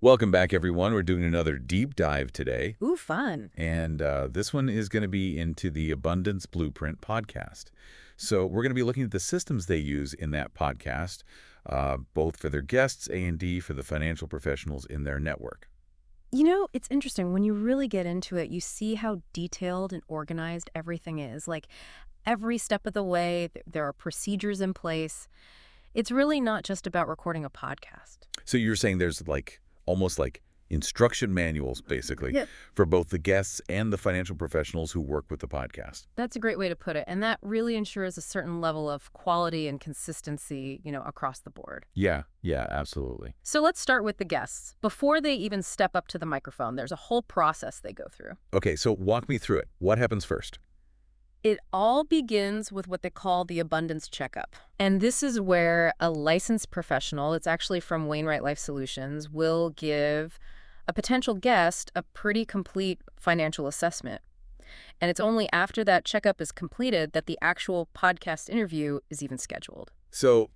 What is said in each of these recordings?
Welcome back, everyone. We're doing another deep dive today. Ooh, fun. And this one is going to be into the Abundance Blueprint podcast. So we're going to be looking at the systems they use in that podcast, both for their guests, A&D, for the financial professionals in their network. You know, it's interesting. When you really get into it, you see how detailed and organized everything is. Like, every step of the way, there are procedures in place. It's really not just about recording a podcast. So you're saying there's almost like instruction manuals, basically, Yeah. for both the guests and the financial professionals who work with the podcast. That's a great way to put it. And that really ensures a certain level of quality and consistency, across the board. Yeah, absolutely. So let's start with the guests. Before they even step up to the microphone, there's a whole process they go through. Okay, so walk me through it. What happens first? It all begins with what they call the abundance checkup. And this is where a licensed professional, it's actually from Wainwright Life Solutions, will give a potential guest a pretty complete financial assessment. And it's only after that checkup is completed that the actual podcast interview is even scheduled. So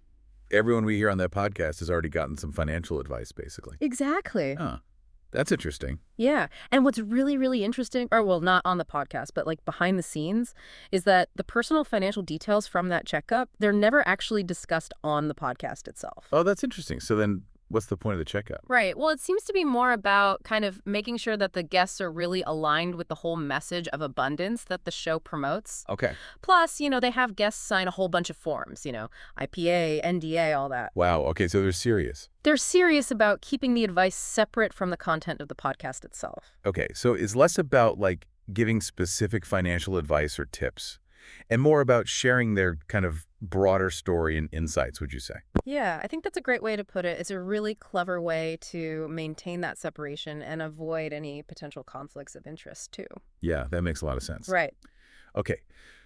everyone we hear on that podcast has already gotten some financial advice, basically. Exactly. Huh. That's interesting. Yeah. And what's really, really interesting, or well, not on the podcast, but like behind the scenes, is that the personal financial details from that checkup, they're never actually discussed on the podcast itself. Oh, that's interesting. So then what's the point of the checkup? Right. Well, it seems to be more about kind of making sure that the guests are really aligned with the whole message of abundance that the show promotes. Okay. Plus, they have guests sign a whole bunch of forms, IPA, NDA, all that. Wow. Okay, so they're serious. They're serious about keeping the advice separate from the content of the podcast itself. Okay, so it's less about giving specific financial advice or tips and more about sharing their kind of broader story and insights, would you say? Yeah, I think that's a great way to put it. It's a really clever way to maintain that separation and avoid any potential conflicts of interest, too. Yeah, that makes a lot of sense. Right. Okay,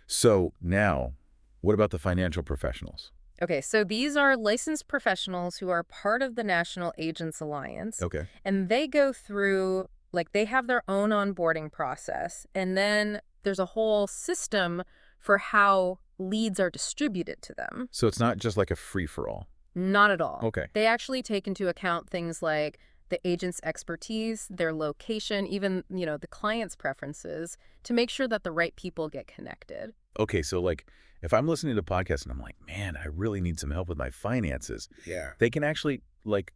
so now what about the financial professionals? Okay, so these are licensed professionals who are part of the National Agents Alliance. Okay. And they go through, they have their own onboarding process. And then there's a whole system for how leads are distributed to them. So it's not just like a free-for-all. Not at all. Okay. They actually take into account things like the agent's expertise, their location, even, the client's preferences to make sure that the right people get connected. Okay, so if I'm listening to a podcast and I'm like, man, I really need some help with my finances. Yeah. They can actually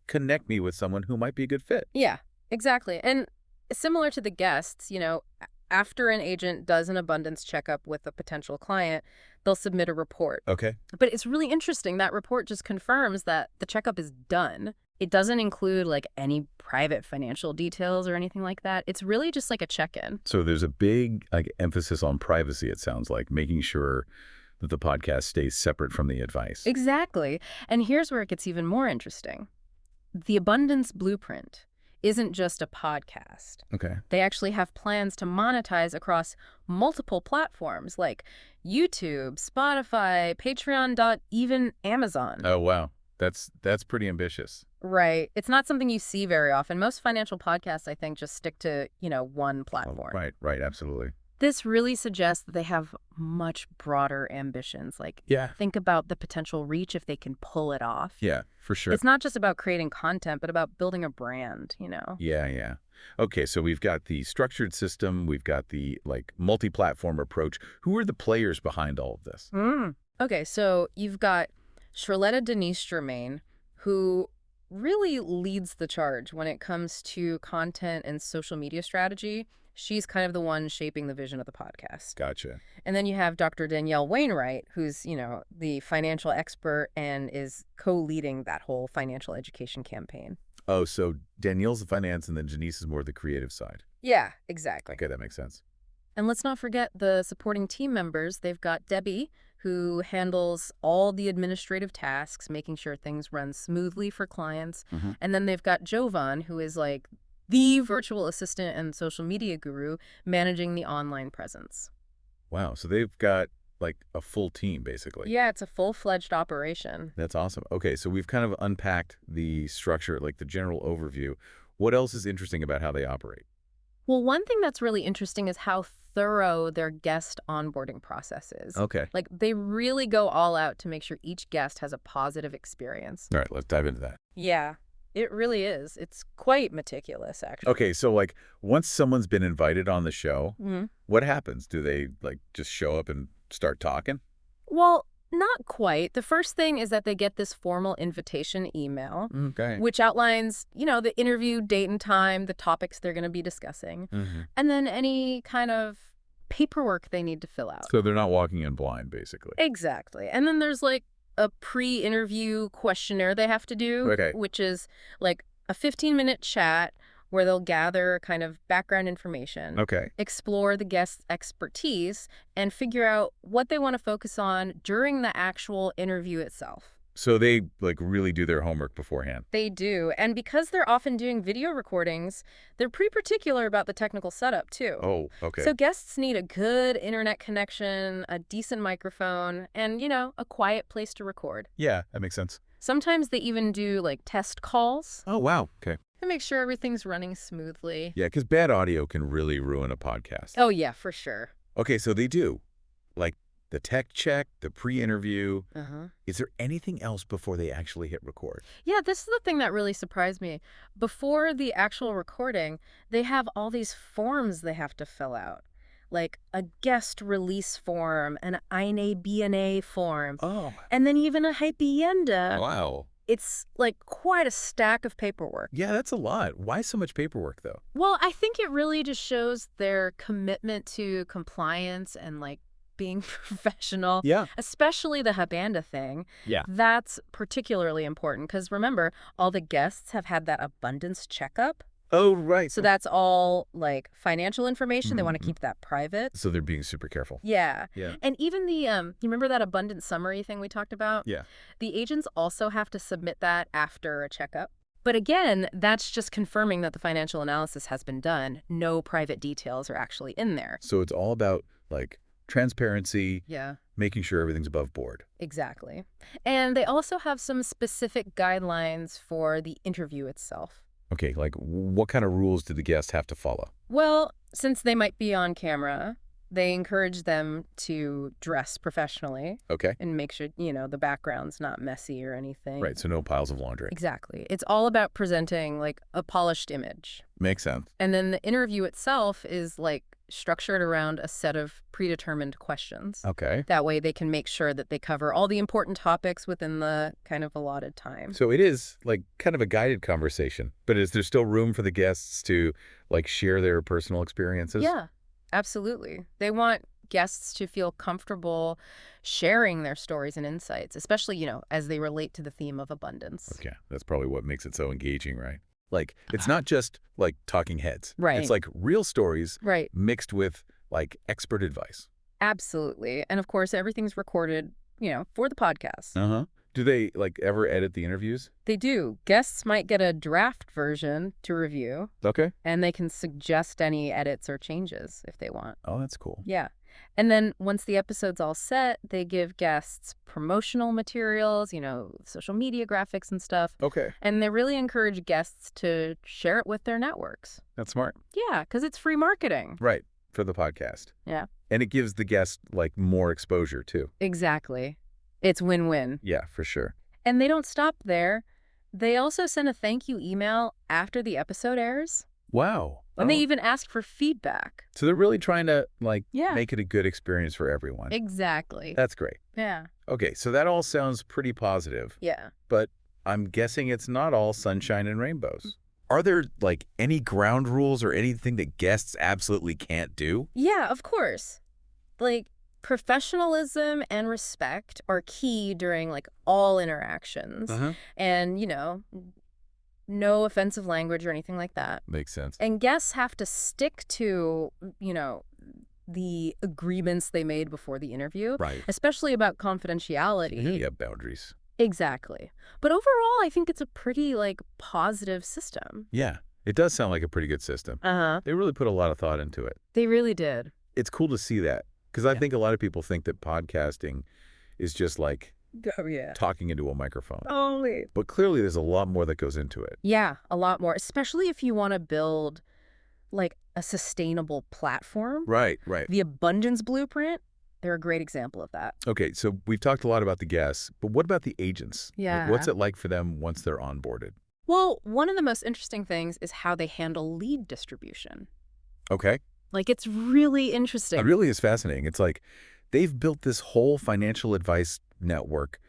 connect me with someone who might be a good fit. Yeah, exactly. And similar to the guests, after an agent does an abundance checkup with a potential client, they'll submit a report. Okay. But it's really interesting. That report just confirms that the checkup is done. It doesn't include any private financial details or anything like that. It's really just like a check-in. So there's a big emphasis on privacy, it sounds like, making sure that the podcast stays separate from the advice. Exactly. And here's where it gets even more interesting. The Abundance Blueprint isn't just a podcast. Okay. They actually have plans to monetize across multiple platforms like YouTube, Spotify, Patreon, even Amazon. Oh, wow. That's pretty ambitious. Right. It's not something you see very often. Most financial podcasts, I think, just stick to, one Oh, platform. right, absolutely. This really suggests that they have much broader ambitions. Yeah. Think about the potential reach if they can pull it off. Yeah, for sure. It's not just about creating content, but about building a brand, Yeah. Okay, so we've got the structured system, we've got the multi-platform approach. Who are the players behind all of this? Okay, so you've got Charlotta Denise Germain, who really leads the charge when it comes to content and social media strategy. She's kind of the one shaping the vision of the podcast. Gotcha. And then you have Dr. Danielle Wainwright, who's, the financial expert and is co-leading that whole financial education campaign. Oh, so Danielle's the finance and then Janice is more the creative side. Yeah, exactly. Okay, that makes sense. And let's not forget the supporting team members. They've got Debbie, who handles all the administrative tasks, making sure things run smoothly for clients. Mm-hmm. And then they've got Jovan, who is the virtual assistant and social media guru managing the online presence. Wow, so they've got a full team, basically. Yeah, it's a full-fledged operation. That's awesome. Okay, so we've kind of unpacked the structure, the general overview. What else is interesting about how they operate? Well, one thing that's really interesting is how thorough their guest onboarding process is. Okay. They really go all out to make sure each guest has a positive experience. All right, let's dive into that. Yeah. It really is. It's quite meticulous, actually. Okay, so like once someone's been invited on the show, what happens? Do they like just show up and start talking? Well, not quite. The first thing is that they get this formal invitation email, Okay. which outlines, the interview date and time, the topics they're going to be discussing, and then any kind of paperwork they need to fill out. So they're not walking in blind, basically. Exactly. And then there's like a pre-interview questionnaire they have to do, Okay. which is like a 15-minute chat where they'll gather kind of background information, Okay. explore the guest's expertise, and figure out what they want to focus on during the actual interview itself. So they like really do their homework beforehand. They do. And because they're often doing video recordings, they're pretty particular about the technical setup, too. Oh, okay. So guests need a good internet connection, a decent microphone, and, a quiet place to record. Yeah, that makes sense. Sometimes they even do, like, test calls Oh, wow. Okay. to make sure everything's running smoothly. Yeah, because bad audio can really ruin a podcast. Oh, yeah, for sure. Okay, so they do. Like the tech check, the pre-interview. Uh-huh. Is there anything else before they actually hit record? Yeah, this is the thing that really surprised me. Before the actual recording, they have all these forms they have to fill out, like a guest release form, an eine BNA form, Oh, and then even a hypienda. wow. It's like quite a stack of paperwork. Yeah, that's a lot. Why so much paperwork, though? Well, I think it really just shows their commitment to compliance and like being professional. Yeah. Especially the hypienda thing. Yeah. That's particularly important because remember, all the guests have had that abundance checkup. Oh, right. So that's all like financial information. They want to keep that private. So they're being super careful. Yeah. Yeah. And even the, you remember that abundance summary thing we talked about? Yeah. The agents also have to submit that after a checkup. But again, that's just confirming that the financial analysis has been done. No private details are actually in there. So it's all about like transparency, Yeah. making sure everything's above board. Exactly. And they also have some specific guidelines for the interview itself. Okay, like what kind of rules do the guests have to follow? Well, since they might be on camera, they encourage them to dress professionally Okay. and make sure, the background's not messy or anything. Right, so no piles of laundry. Exactly. It's all about presenting like a polished image. Makes sense. And then the interview itself is like structured around a set of predetermined questions. Okay. That way they can make sure that they cover all the important topics within the kind of allotted time. So it is like kind of a guided conversation, but is there still room for the guests to like share their personal experiences? Yeah, absolutely. They want guests to feel comfortable sharing their stories and insights, especially, as they relate to the theme of abundance. Okay, that's probably what makes it so engaging, right? Like, it's not just like talking heads. Right. It's like real stories Right. mixed with like expert advice. Absolutely. And of course, everything's recorded, for the podcast. Uh-huh. Do they like ever edit the interviews? They do. Guests might get a draft version to review, Okay. and they can suggest any edits or changes if they want. Oh, that's cool. Yeah. And then once the episode's all set, they give guests promotional materials, social media graphics and stuff. Okay. And they really encourage guests to share it with their networks. That's smart. Yeah, because it's free marketing. Right. For the podcast. Yeah. And it gives the guest like more exposure too. Exactly. It's win-win. Yeah, for sure. And they don't stop there. They also send a thank you email after the episode airs. Wow. And they even ask for feedback. So they're really trying to like Yeah. make it a good experience for everyone. Exactly. That's great. Yeah. Okay, so that all sounds pretty positive, Yeah. but I'm guessing it's not all sunshine and rainbows. Are there like any ground rules or anything that guests absolutely can't do? Yeah, of course. Like, professionalism and respect are key during, like, all interactions. And, no offensive language or anything like that. Makes sense. And guests have to stick to, the agreements they made before the interview, Right. especially about confidentiality. You have boundaries. Exactly. But overall, I think it's a pretty, like, positive system. Yeah, it does sound like a pretty good system. Uh-huh. They really put a lot of thought into it. They really did. It's cool to see that because I think a lot of people think that podcasting is just like Oh, yeah. talking into a microphone. Only. But clearly there's a lot more that goes into it. Yeah, a lot more, especially if you want to build like a sustainable platform. Right, right. The Abundance Blueprint, they're a great example of that. Okay, so we've talked a lot about the guests, but what about the agents? Like, Yeah. what's it like for them once they're onboarded? Well, one of the most interesting things is how they handle lead distribution. Okay. Like, it's really It interesting. really is fascinating. It's like they've built this whole financial advice network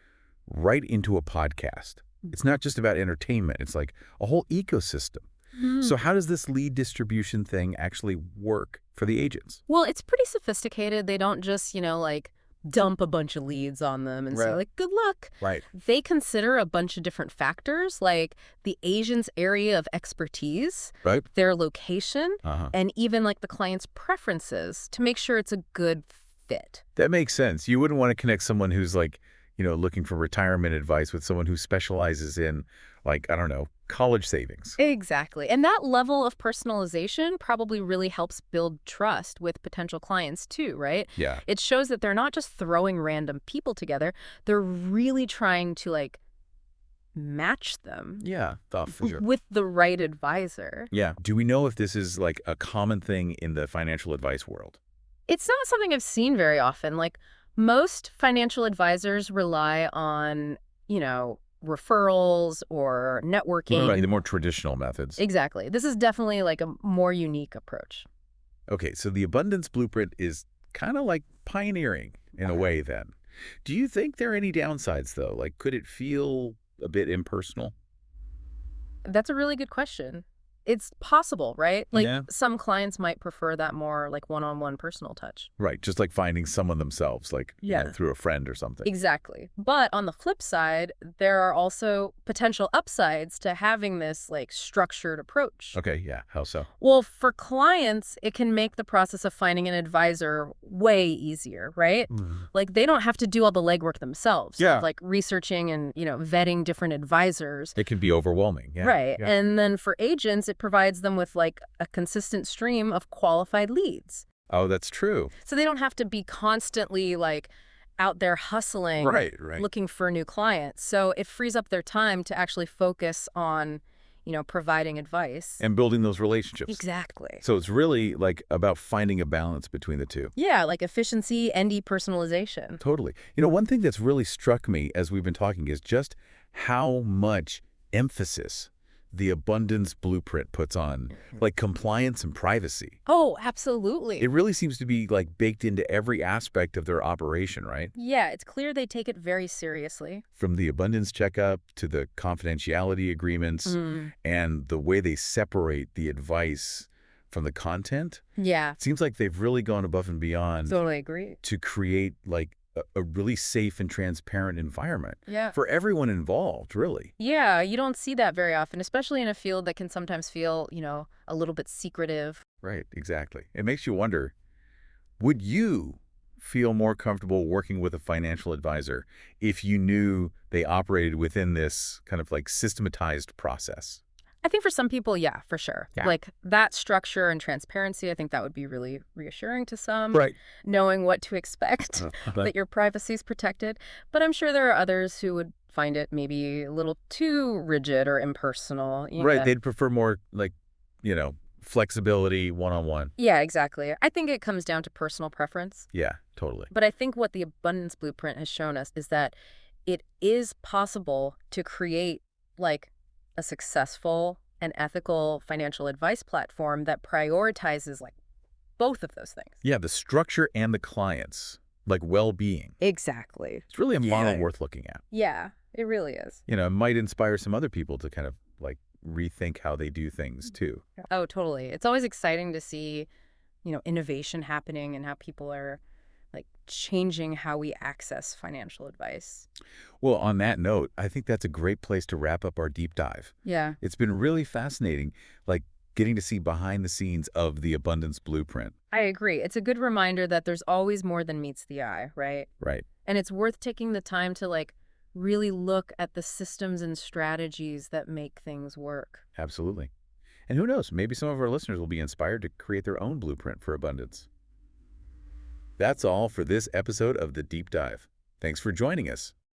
right into a podcast. It's not just about entertainment. It's like a whole ecosystem. Mhm. So how does this lead distribution thing actually work for the agents? Well, it's pretty sophisticated. They don't just, like, dump a bunch of leads on them and say, Right. like, good luck. Right. They consider a bunch of different factors, like the agent's area of expertise, Right? their location, Uh-huh. and even, like, the client's preferences to make sure it's a good fit. That makes sense. You wouldn't want to connect someone who's like, looking for retirement advice with someone who specializes in, like, I don't know, college savings. Exactly. And that level of personalization probably really helps build trust with potential clients too, right? Yeah. It shows that they're not just throwing random people together. They're really trying to, like, match them Yeah, for sure. with the right advisor. Yeah. Do we know if this is like a common thing in the financial advice world? It's not something I've seen very often. Like, most financial advisors rely on, referrals or networking. Right, the more traditional methods. Exactly. This is definitely like a more unique approach. Okay, so the abundance blueprint is kind of like pioneering in a way then. Do you think there are any downsides though? Like, could it feel a bit impersonal? That's a really good question. It's possible, right? Like, Yeah. some clients might prefer that more, like, one-on-one personal touch. Right, just like finding someone themselves, like Yeah. through a friend or something. Exactly. But on the flip side, there are also potential upsides to having this, like, structured approach. Okay, yeah, how so? Well, for clients, it can make the process of finding an advisor way easier, right? Like, they don't have to do all the legwork themselves. Yeah. Like, researching and, vetting different advisors. It can be overwhelming. Yeah. Right. Yeah. And then for agents, it provides them with, like, a consistent stream of qualified leads. Oh, that's true. So they don't have to be constantly, like, out there hustling, Right. looking for new clients. So it frees up their time to actually focus on, providing advice. And building those relationships. Exactly. So it's really like about finding a balance between the two. Yeah, like efficiency and depersonalization. Totally. One thing that's really struck me as we've been talking is just how much emphasis the abundance blueprint puts on, like compliance and privacy. Oh, absolutely. It really seems to be like baked into every aspect of their operation, right? Yeah, it's clear they take it very seriously. From the abundance checkup to the confidentiality agreements and the way they separate the advice from the content. Yeah, It seems like they've really gone above and beyond totally agree. to create like a really safe and transparent environment Yeah. for everyone involved, really. Yeah, you don't see that very often, especially in a field that can sometimes feel, a little bit secretive. Right, exactly. It makes you wonder, would you feel more comfortable working with a financial advisor if you knew they operated within this kind of like systematized process? I think for some people, yeah, for sure. Yeah. Like, that structure and transparency, I think that would be really reassuring to some. Right. Knowing what to expect, that your privacy is protected. But I'm sure there are others who would find it maybe a little too rigid or impersonal. Right, they'd prefer more like, flexibility, one-on-one. Yeah, exactly. I think it comes down to personal preference. Yeah, totally. But I think what the Abundance Blueprint has shown us is that it is possible to create, like, a successful and ethical financial advice platform that prioritizes, like, both of those things. Yeah, the structure and the clients, like well-being. Exactly. It's really a model worth looking at. Yeah, it really is. It might inspire some other people to kind of like rethink how they do things too. Oh, totally. It's always exciting to see, innovation happening and how people are, like, changing how we access financial advice. Well, on that note, I think that's a great place to wrap up our deep dive. Yeah. It's been really fascinating, like getting to see behind the scenes of the abundance blueprint. I agree. It's a good reminder that there's always more than meets the eye, right? Right. And it's worth taking the time to, like, really look at the systems and strategies that make things work. Absolutely. And who knows, maybe some of our listeners will be inspired to create their own blueprint for abundance. That's all for this episode of The Deep Dive. Thanks for joining us.